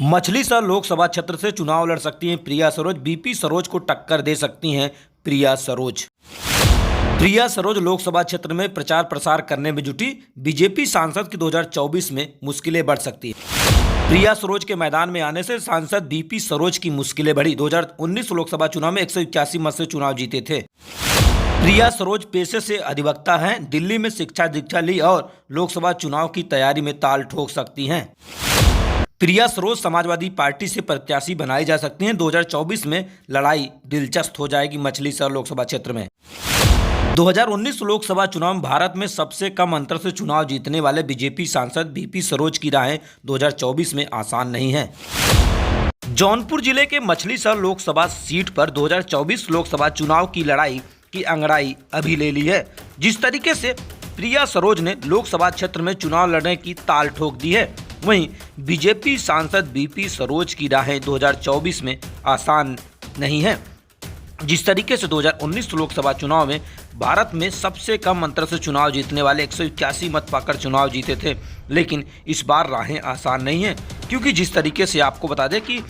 मछली शहर लोकसभा क्षेत्र से चुनाव लड़ सकती हैं प्रिया सरोज। बीपी सरोज को टक्कर दे सकती हैं प्रिया सरोज। प्रिया सरोज लोकसभा क्षेत्र में प्रचार प्रसार करने में जुटी। बीजेपी सांसद की 2024 में मुश्किलें बढ़ सकती हैं। प्रिया सरोज के मैदान में आने से सांसद बीपी सरोज की मुश्किलें बढ़ी। 2019 लोकसभा चुनाव में 181 मत से चुनाव जीते थे। प्रिया सरोज पेशे से अधिवक्ता हैं। दिल्ली में शिक्षा दीक्षा ली और लोकसभा चुनाव की तैयारी में ताल ठोक सकती हैं। प्रिया सरोज समाजवादी पार्टी से प्रत्याशी बनाई जा सकती हैं। 2024 में लड़ाई दिलचस्प हो जाएगी मछली शहर लोकसभा क्षेत्र में। 2019 लोकसभा चुनाव में भारत में सबसे कम अंतर से चुनाव जीतने वाले बीजेपी सांसद बीपी सरोज की राहें 2024 में आसान नहीं है। जौनपुर जिले के मछली शहर लोकसभा सीट पर 2024 लोकसभा चुनाव की लड़ाई की अंगड़ाई अभी ले ली है। जिस तरीके से प्रिया सरोज ने लोकसभा क्षेत्र में चुनाव लड़ने की ताल ठोक दी है, वहीं बीजेपी सांसद बीपी सरोज की राहें 2024 में आसान नहीं है। जिस तरीके से 2019 लोकसभा चुनाव में भारत में सबसे कम अंतर से चुनाव जीतने वाले 181 मत पाकर चुनाव जीते थे, लेकिन इस बार राहें आसान नहीं हैं। क्योंकि जिस तरीके से आपको बता दें कि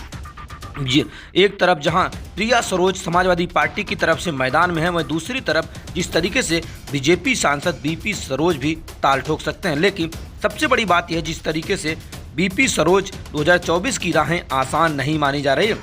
एक तरफ जहां प्रिया सरोज समाजवादी पार्टी की तरफ से मैदान में है, वहीं दूसरी तरफ जिस तरीके से बीजेपी सांसद बीपी सरोज भी ताल ठोक सकते हैं। लेकिन सबसे बड़ी बात यह, जिस तरीके से बीपी सरोज 2024 की राहें आसान नहीं मानी जा रही है।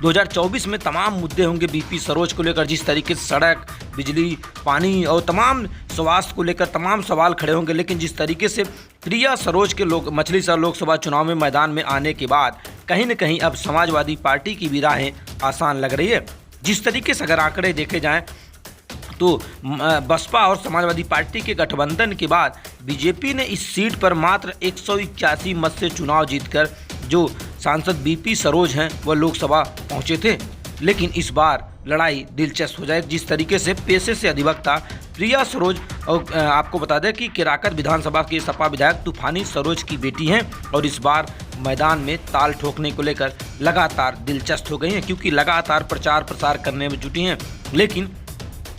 2024 में तमाम मुद्दे होंगे बीपी सरोज को लेकर। जिस तरीके से सड़क, बिजली, पानी और तमाम स्वास्थ्य को लेकर तमाम सवाल खड़े होंगे। लेकिन जिस तरीके से प्रिया सरोज के मछली शहर लोकसभा चुनाव में मैदान में आने के बाद कहीं न कहीं अब समाजवादी पार्टी की भी राहें आसान लग रही है। जिस तरीके से अगर आंकड़े देखे जाएं तो बसपा और समाजवादी पार्टी के गठबंधन के बाद बीजेपी ने इस सीट पर मात्र 181 मत से चुनाव जीतकर जो सांसद बीपी सरोज हैं वह लोकसभा पहुंचे थे। लेकिन इस बार लड़ाई दिलचस्प हो जाए। जिस तरीके से पेशे से अधिवक्ता प्रिया सरोज, और आपको बता दें कि केराकत विधानसभा के सपा विधायक तूफानी सरोज की बेटी हैं और इस बार मैदान में ताल ठोकने को लेकर लगातार दिलचस्प हो गई हैं, क्योंकि लगातार प्रचार प्रसार करने में जुटी हैं। लेकिन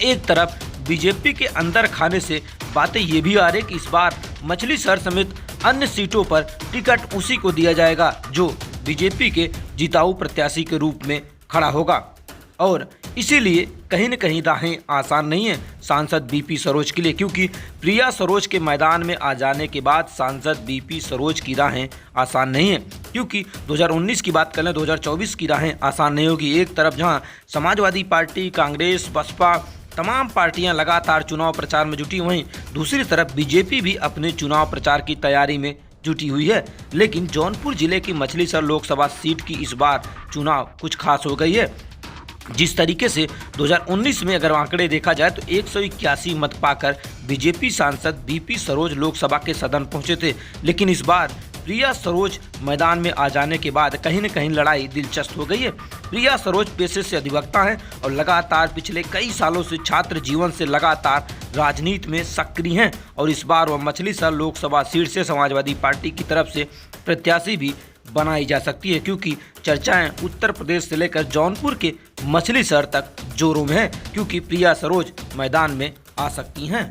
एक तरफ बीजेपी के अंदर खाने से बातें ये भी आ रही कि इस बार मछली शहर समेत अन्य सीटों पर टिकट उसी को दिया जाएगा जो बीजेपी के जिताऊ प्रत्याशी के रूप में खड़ा होगा। और इसीलिए कहीं न कहीं राहें आसान नहीं है सांसद बीपी सरोज के लिए, क्योंकि प्रिया सरोज के मैदान में आ जाने के बाद सांसद बीपी सरोज की राहें आसान नहीं है। क्योंकि 2019 की बात करें, 2024 की राहें आसान नहीं होगी। एक तरफ जहां समाजवादी पार्टी, कांग्रेस, बसपा तमाम पार्टियां लगातार चुनाव प्रचार में जुटी, वहीं दूसरी तरफ बीजेपी भी अपने चुनाव प्रचार की तैयारी में जुटी हुई है। लेकिन जौनपुर जिले की मछली शहर लोकसभा सीट की इस बार चुनाव कुछ खास हो गई है। जिस तरीके से 2019 में अगर आंकड़े देखा जाए तो 181 मत पाकर बीजेपी सांसद बीपी सरोज लोकसभा के सदन पहुंचे थे। लेकिन इस बार प्रिया सरोज मैदान में आ जाने के बाद कहीं न कहीं लड़ाई दिलचस्प हो गई है। प्रिया सरोज पेशे से अधिवक्ता हैं और लगातार पिछले कई सालों से छात्र जीवन से लगातार राजनीति में सक्रिय हैं और इस बार वह मछली शहर लोकसभा सीट से समाजवादी पार्टी की तरफ से प्रत्याशी भी बनाई जा सकती है, क्योंकि चर्चाएं उत्तर प्रदेश से लेकर जौनपुर के मछली शहर तक जोरों में है, क्योंकि प्रिया सरोज मैदान में आ सकती हैं।